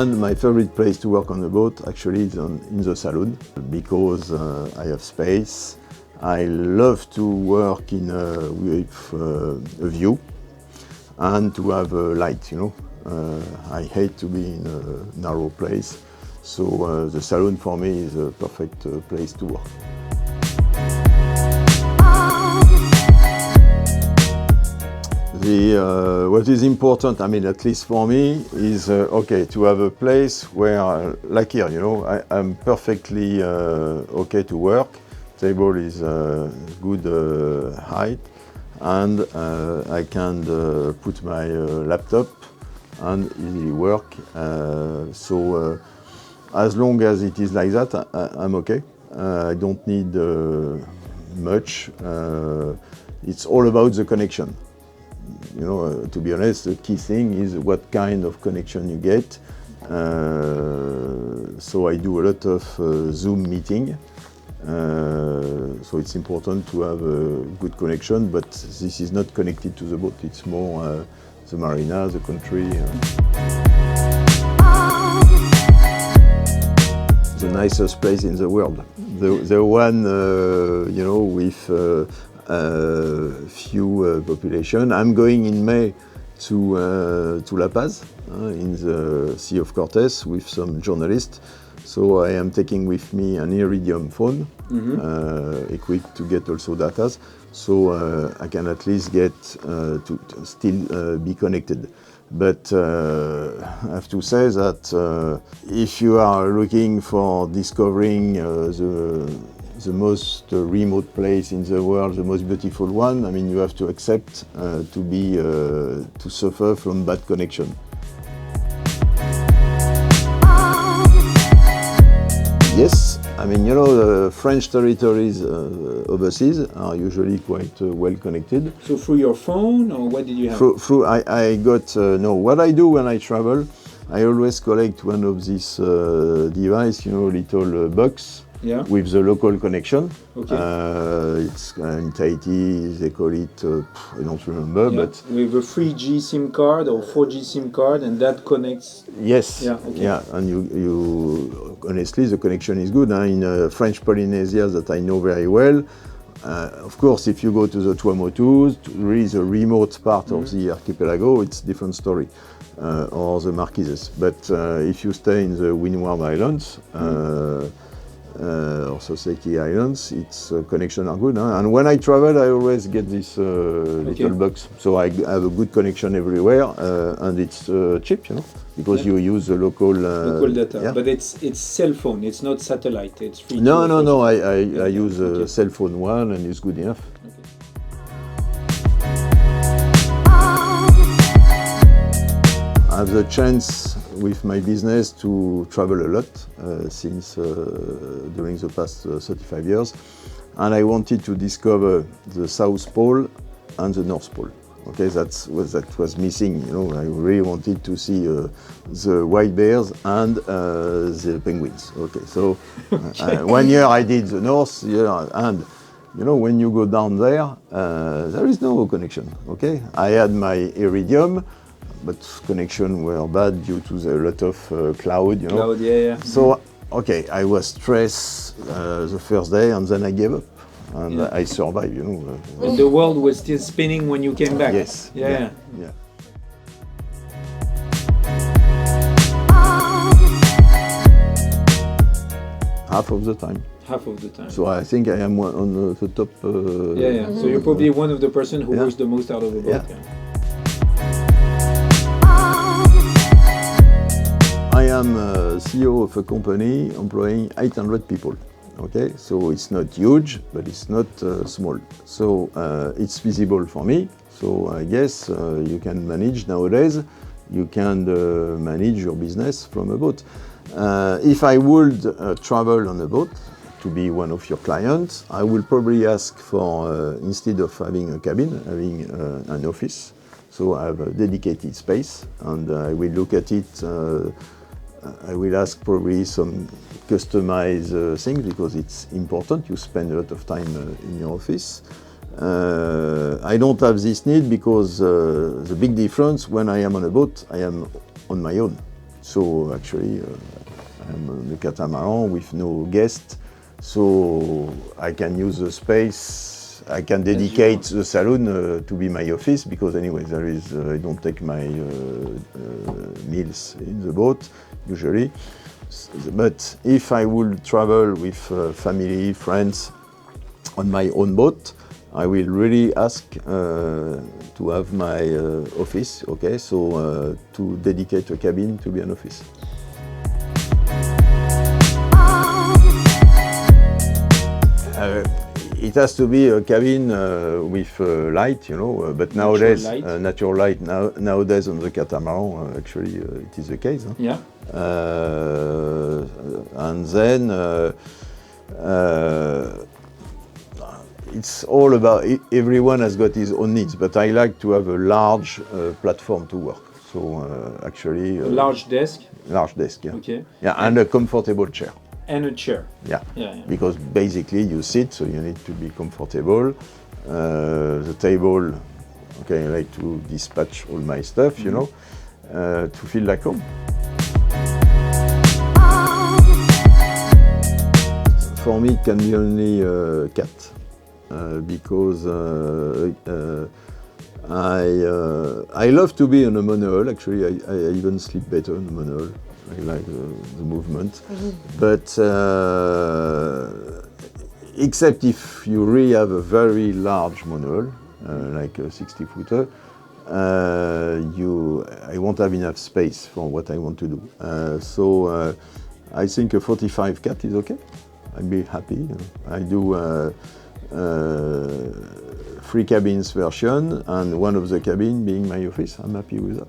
And my favorite place to work on the boat actually is in the saloon, because I have space. I love to work with a view and to have a light, I hate to be in a narrow place, so the saloon for me is a perfect place to work. What is important, at least for me, is to have a place where, like here, I'm perfectly okay to work. Table is good height, and I can put my laptop and easily work. So as long as it is like that, I'm okay. I don't need much. It's all about the connection. To be honest, the key thing is what kind of connection you get. So I do a lot of Zoom meeting. So it's important to have a good connection, but this is not connected to the boat. It's more the marina, the country. The nicest place in the world. The one, with few population. I'm going in May to La Paz, in the Sea of Cortez, with some journalists. So I am taking with me an Iridium phone, equipped to get also data, so I can at least get to still be connected. But I have to say that if you are looking for discovering the most remote place in the world, the most beautiful one, you have to accept to suffer from bad connection. Yes, the French territories overseas are usually quite well connected. So through your phone, or what did you have? I got, what I do when I travel, I always collect one of these device, little box. Yeah. With the local connection. Okay. It's in Tahiti, they call it, I don't remember, but... With a 3G SIM card or 4G SIM card, and that connects... Yes, yeah, okay. Yeah, and you honestly, the connection is good. In French Polynesia that I know very well, of course, if you go to the Tuamotus, really the remote part of the archipelago, it's a different story, or the Marquises. But if you stay in the Windward Islands, or Soseki Islands, its connection are good. And when I travel, I always get this little box. So I have a good connection everywhere, and it's cheap, because you use the local data. Yeah. But it's cell phone, it's not satellite, it's free. No, I use a cell phone one, and it's good enough. I have the chance with my business to travel a lot since during the past 35 years, and I wanted to discover the South Pole and the North Pole. Okay, that was missing. I really wanted to see the white bears and the penguins. Okay, so 1 year I did the North, and when you go down there, there is no connection. Okay, I had my Iridium, but connection were bad due to the lot of cloud, Cloud, yeah. So, okay, I was stressed the first day, and then I gave up, and I survived, And the world was still spinning when you came back. Yes. Yeah. Half of the time. Half of the time. So I think I am on the top. So you're probably one of the person who works the most out of the boat. Yeah. I am CEO of a company employing 800 people. Okay, so it's not huge, but it's not small. So it's feasible for me. So I guess you can manage nowadays. You can manage your business from a boat. If I would travel on a boat to be one of your clients, I will probably ask for, instead of having a cabin, having an office. So I have a dedicated space, and I will look at it. I will ask probably some customized things, because it's important. You spend a lot of time in your office. I don't have this need, because the big difference when I am on a boat, I am on my own. So actually, I'm on the Catamaran with no guest, so I can use the space. I can dedicate the saloon to be my office, because anyway, there is I don't take my meals in the boat usually. But if I would travel with family, friends on my own boat, I will really ask to have my office, okay? So to dedicate a cabin to be an office. It has to be a cabin with light, you know, but nowadays, natural light, nowadays on the Catamaran, actually it is the case. Huh? Yeah. And then it's all about, everyone has got his own needs, but I like to have a large platform to work. So actually... a large desk? Large desk, yeah. Okay. Yeah, and a comfortable chair. And a chair. Yeah. Yeah, yeah. Because basically you sit, so you need to be comfortable. The table, okay, I like to dispatch all my stuff, you know, to feel like home. For me, it can be only a cat, because I love to be on a monohull. Actually, I even sleep better on a monohull. I like the movement, but except if you really have a very large monohull, like a 60-footer, I won't have enough space for what I want to do. So I think a 45 cat is okay. I'd be happy. I do 3 cabins version, and one of the cabin being my office. I'm happy with that.